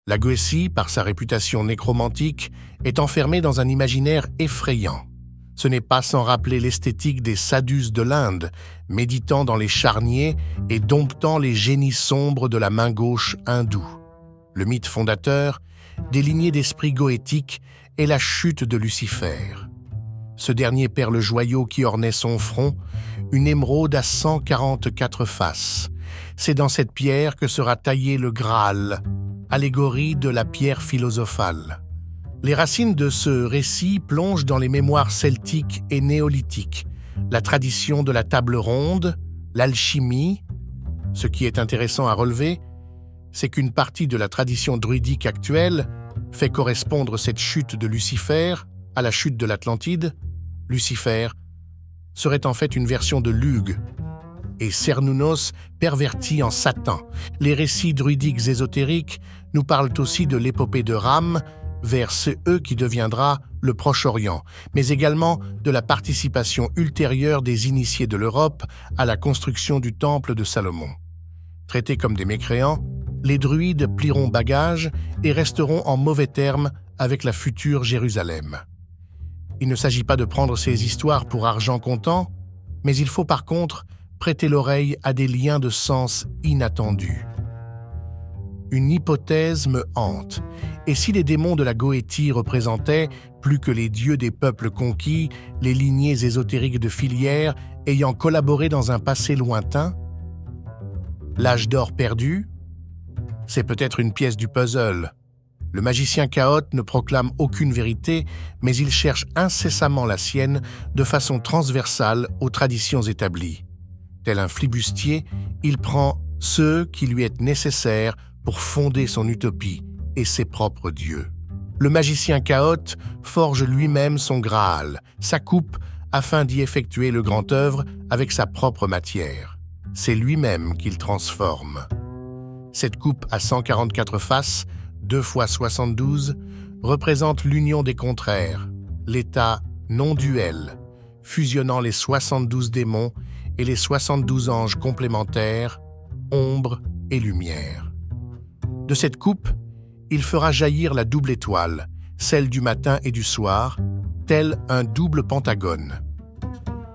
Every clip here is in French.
La Goétie, par sa réputation nécromantique, est enfermée dans un imaginaire effrayant. Ce n'est pas sans rappeler l'esthétique des sadhus de l'Inde, méditant dans les charniers et domptant les génies sombres de la main gauche hindoue. Le mythe fondateur, des lignées d'esprit goétique, est la chute de Lucifer. Ce dernier perd le joyau qui ornait son front, une émeraude à 144 faces. C'est dans cette pierre que sera taillé le Graal, allégorie de la pierre philosophale. Les racines de ce récit plongent dans les mémoires celtiques et néolithiques, la tradition de la table ronde, l'alchimie. Ce qui est intéressant à relever, c'est qu'une partie de la tradition druidique actuelle fait correspondre cette chute de Lucifer à la chute de l'Atlantide. Lucifer serait en fait une version de Lugh, et Cernunnos perverti en Satan. Les récits druidiques ésotériques nous parlent aussi de l'épopée de Ram, vers ce qui deviendra le Proche-Orient, mais également de la participation ultérieure des initiés de l'Europe à la construction du temple de Salomon. Traités comme des mécréants, les druides plieront bagages et resteront en mauvais termes avec la future Jérusalem. Il ne s'agit pas de prendre ces histoires pour argent comptant, mais il faut par contre prêter l'oreille à des liens de sens inattendus. Une hypothèse me hante. Et si les démons de la Goétie représentaient, plus que les dieux des peuples conquis, les lignées ésotériques de filières ayant collaboré dans un passé lointain? L'âge d'or perdu? C'est peut-être une pièce du puzzle. Le magicien Chaot ne proclame aucune vérité, mais il cherche incessamment la sienne de façon transversale aux traditions établies. Tel un flibustier, il prend ce qui lui est nécessaire pour fonder son utopie et ses propres dieux. Le magicien Chaot forge lui-même son Graal, sa coupe, afin d'y effectuer le grand œuvre avec sa propre matière. C'est lui-même qu'il transforme. Cette coupe à 144 faces, 2 x 72, représente l'union des contraires, l'état non-duel, fusionnant les 72 démons et les 72 anges complémentaires, ombre et lumière. De cette coupe, il fera jaillir la double étoile, celle du matin et du soir, tel un double pentagone.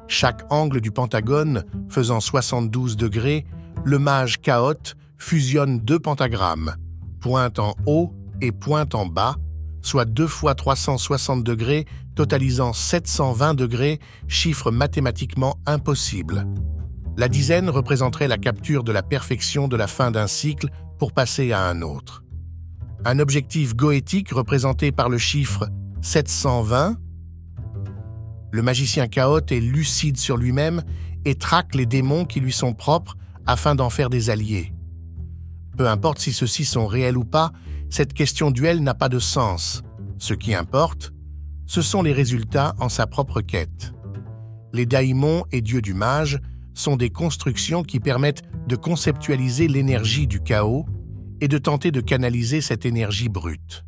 Chaque angle du pentagone faisant 72 degrés, le mage Chaot fusionne 2 pentagrammes, pointe en haut et pointe en bas, soit 2 fois 360 degrés, totalisant 720 degrés, chiffre mathématiquement impossible. La dizaine représenterait la capture de la perfection de la fin d'un cycle pour passer à un autre. Un objectif goétique représenté par le chiffre 720. Le magicien Chaot est lucide sur lui-même et traque les démons qui lui sont propres afin d'en faire des alliés. Peu importe si ceux-ci sont réels ou pas, cette question duel n'a pas de sens. Ce qui importe, ce sont les résultats en sa propre quête. Les daimons et dieux du mage sont des constructions qui permettent de conceptualiser l'énergie du chaos et de tenter de canaliser cette énergie brute.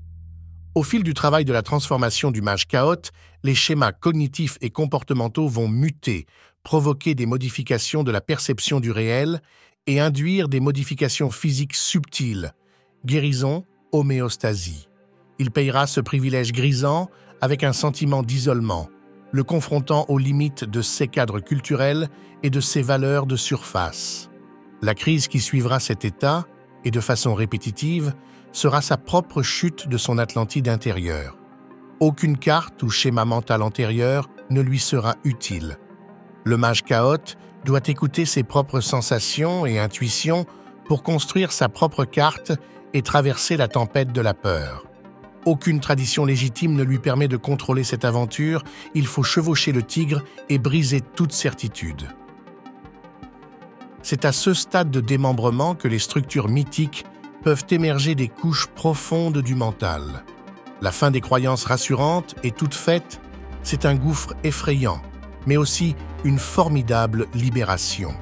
Au fil du travail de la transformation du mage Chaot, les schémas cognitifs et comportementaux vont muter, provoquer des modifications de la perception du réel et induire des modifications physiques subtiles, guérison, homéostasie. Il payera ce privilège grisant avec un sentiment d'isolement, le confrontant aux limites de ses cadres culturels et de ses valeurs de surface. La crise qui suivra cet état, et de façon répétitive, sera sa propre chute de son Atlantide intérieure. Aucune carte ou schéma mental antérieur ne lui sera utile. Le mage Chaot doit écouter ses propres sensations et intuitions pour construire sa propre carte et traverser la tempête de la peur. Aucune tradition légitime ne lui permet de contrôler cette aventure, il faut chevaucher le tigre et briser toute certitude. C'est à ce stade de démembrement que les structures mythiques peuvent émerger des couches profondes du mental. La fin des croyances rassurantes est toute faite, c'est un gouffre effrayant, mais aussi une formidable libération.